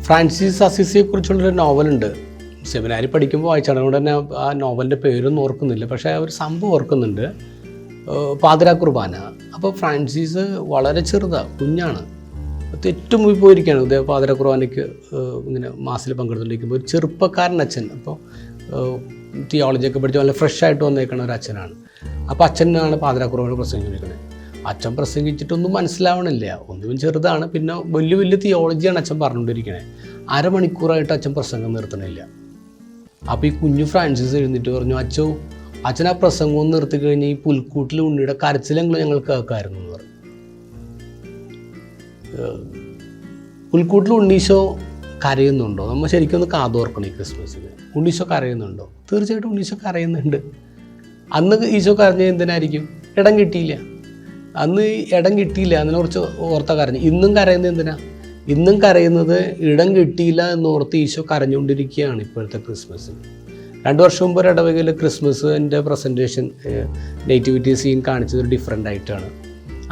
Francis അസിസിയെക്കുറിച്ചുള്ളൊരു നോവലുണ്ട്. സെമിനാരി പഠിക്കുമ്പോൾ വായിച്ചാണ്. അതുകൊണ്ട് തന്നെ ആ നോവലിൻ്റെ പേരൊന്നും ഓർക്കുന്നില്ല, പക്ഷേ ആ ഒരു സംഭവം ഓർക്കുന്നുണ്ട്. പാതിരാ കുർബാന. അപ്പോൾ ഫ്രാൻസിസ് വളരെ ചെറുതാണ്, കുഞ്ഞാണ്, തെറ്റുമുമ്പ് പോയിരിക്കുകയാണ്. ഇതേ പാതിരാ കുർബാനയ്ക്ക് ഇങ്ങനെ മാസിൽ പങ്കെടുത്തുകൊണ്ടിരിക്കുമ്പോൾ ഒരു ചെറുപ്പക്കാരൻ അച്ഛൻ, അപ്പോൾ തിയോളജിയൊക്കെ പഠിച്ച് നല്ല ഫ്രഷ് ആയിട്ട് വന്നേക്കണ ഒരു അച്ഛനാണ്. അപ്പോൾ അച്ഛനാണ് പാതിരാ കുർബാന പ്രസംഗിച്ചിരിക്കുന്നത്. അച്ഛൻ പ്രസംഗിച്ചിട്ടൊന്നും മനസ്സിലാവണില്ല, ഒന്നും ചെറുതാണ്. പിന്നെ വലിയ വലിയ തിയോളജിയാണ് അച്ഛൻ പറഞ്ഞുകൊണ്ടിരിക്കണേ. അരമണിക്കൂറായിട്ട് അച്ഛൻ പ്രസംഗം നിർത്തണില്ല. അപ്പോൾ ഈ കുഞ്ഞു ഫ്രാൻസിസ് എഴുന്നിട്ട് പറഞ്ഞു, അച്ഛൻ ആ പ്രസംഗം നിർത്തി കഴിഞ്ഞ് ഈ പുൽക്കൂട്ടിൽ ഉണ്ണിയുടെ കരച്ചിലെങ്കിലും ഞങ്ങൾ കേൾക്കാമായിരുന്നു എന്ന് പറഞ്ഞു. പുൽക്കൂട്ടിൽ ഉണ്ണീശോ കരയുന്നുണ്ടോ? നമ്മൾ ശരിക്കും ഒന്ന് കാതോർക്കണം ഈ ക്രിസ്മസിന്. ഉണ്ണീശോ കരയുന്നുണ്ടോ? തീർച്ചയായിട്ടും ഉണ്ണീശോ കരയുന്നുണ്ട്. അന്ന് ഈശോ കരഞ്ഞത് എന്തിനായിരിക്കും? ഇടം കിട്ടിയില്ല. അന്ന് ഇടം കിട്ടിയില്ല, അതിനെക്കുറിച്ച് ഓർത്ത കരഞ്ഞു. ഇന്നും കരയുന്നത് എന്തിനാ? ഇന്നും കരയുന്നത് ഇടം കിട്ടിയില്ല എന്നോർത്ത് ഈശോ കരഞ്ഞുകൊണ്ടിരിക്കുകയാണ് ഇപ്പോഴത്തെ ക്രിസ്മസിന്. 2 വർഷം മുമ്പ് ഒരു ഇടവകയിൽ ക്രിസ്മസിൻ്റെ പ്രസൻറ്റേഷൻ നേറ്റിവിറ്റി സീൻ കാണിച്ചത് ഡിഫറെൻ്റ് ആയിട്ടാണ്.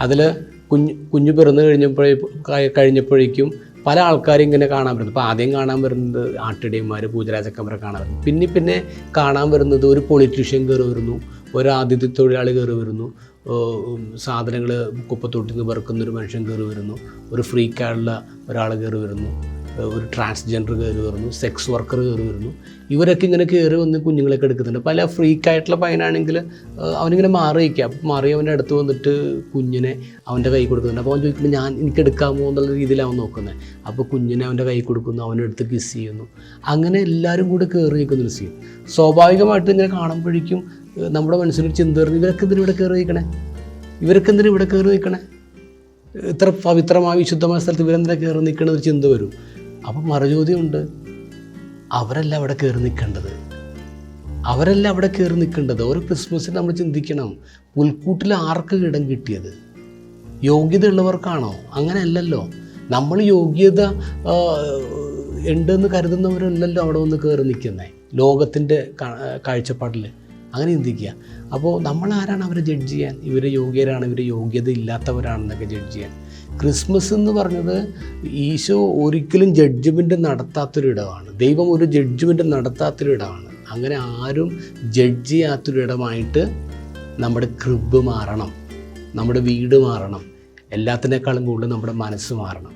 അതിൽ കുഞ്ഞു പിറന്നു കഴിഞ്ഞപ്പോഴേക്കും പല ആൾക്കാരും ഇങ്ങനെ കാണാൻ വരുന്നത്. ഇപ്പോൾ ആദ്യം കാണാൻ വരുന്നത് ആട്ടിടയന്മാർ, പൂജരാജക്കന്മാരെ കാണാൻ വരുന്നു. പിന്നെ കാണാൻ വരുന്നത് ഒരു പൊളിറ്റീഷ്യൻ കയറി വരുന്നു, ഒരു അതിഥി തൊഴിലാളി കയറി വരുന്നു, സാധനങ്ങൾ കുപ്പത്തൊട്ടിൽ നിന്ന് പെറുക്കുന്നൊരു മനുഷ്യൻ കയറി വരുന്നു, ഒരു ഫ്രീക്കായുള്ള ഒരാൾ കയറി വരുന്നു, ഒരു ട്രാൻസ്ജെൻഡർ കയറി വരുന്നു, സെക്സ് വർക്കർ കയറി വരുന്നു. ഇവരൊക്കെ ഇങ്ങനെ കയറി വന്ന് കുഞ്ഞുങ്ങളൊക്കെ എടുക്കുന്നുണ്ട്. പല ഫ്രീക്കായിട്ടുള്ള പയ്യനാണെങ്കിൽ അവനിങ്ങനെ മാറി അവൻ്റെ അടുത്ത് വന്നിട്ട് കുഞ്ഞിനെ അവൻ്റെ കൈ കൊടുക്കുന്നുണ്ട്. അപ്പോൾ അവൻ ചോദിക്കുന്നത് എനിക്ക് എടുക്കാമോ എന്നുള്ള രീതിയിൽ അവൻ നോക്കുന്നത്. അപ്പോൾ കുഞ്ഞിനെ അവൻ്റെ കൈ കൊടുക്കുന്നു, അവനെടുത്ത് കിസ് ചെയ്യുന്നു. അങ്ങനെ എല്ലാവരും കൂടി കയറി നിൽക്കുന്നൊരു സീൻ. സ്വാഭാവികമായിട്ട് ഇങ്ങനെ കാണുമ്പോഴേക്കും നമ്മുടെ മനസ്സിലൊരു ചിന്ത വരുന്നു, ഇവരൊക്കെ എന്തിനും ഇവിടെ കയറി നിൽക്കണേ, ഇത്ര പവിത്രമായ വിശുദ്ധമായ സ്ഥലത്ത് ഇവരെന്തിനാ കയറി നിൽക്കണ ഒരു ചിന്ത വരും. അപ്പം മറുചോദ്യമുണ്ട്, അവരല്ല അവിടെ കയറി നിൽക്കേണ്ടത്. ഓരോ ക്രിസ്മസിന് നമ്മൾ ചിന്തിക്കണം, പുൽക്കൂട്ടിൽ ആർക്ക് ഇടം കിട്ടിയത്? യോഗ്യത ഉള്ളവർക്കാണോ? അങ്ങനെ അല്ലല്ലോ. നമ്മൾ യോഗ്യത ഉണ്ടെന്ന് കരുതുന്നവരല്ലല്ലോ അവിടെ വന്ന് കയറി നിൽക്കുന്നത്. ലോകത്തിൻ്റെ കാഴ്ചപ്പാടിൽ അങ്ങനെ ചിന്തിക്കുക. അപ്പോൾ നമ്മളാരാണ് അവരെ ജഡ്ജ് ചെയ്യാൻ? ഇവർ യോഗ്യരാണ്, ഇവർ യോഗ്യത ഇല്ലാത്തവരാണെന്നൊക്കെ ജഡ്ജ് ചെയ്യാൻ? ക്രിസ്മസ് എന്ന് പറഞ്ഞത് ഈശോ ഒരിക്കലും ജഡ്ജ്മെൻറ്റ് നടത്താത്തൊരിടമാണ്. ദൈവം ഒരു ജഡ്ജ്മെൻറ്റ് നടത്താത്തൊരിടമാണ്. അങ്ങനെ ആരും ജഡ്ജ് ചെയ്യാത്തൊരിടമായിട്ട് നമ്മുടെ ക്രിബ് മാറണം, നമ്മുടെ വീട് മാറണം, എല്ലാത്തിനേക്കാളും കൂടുതൽ നമ്മുടെ മനസ്സ് മാറണം.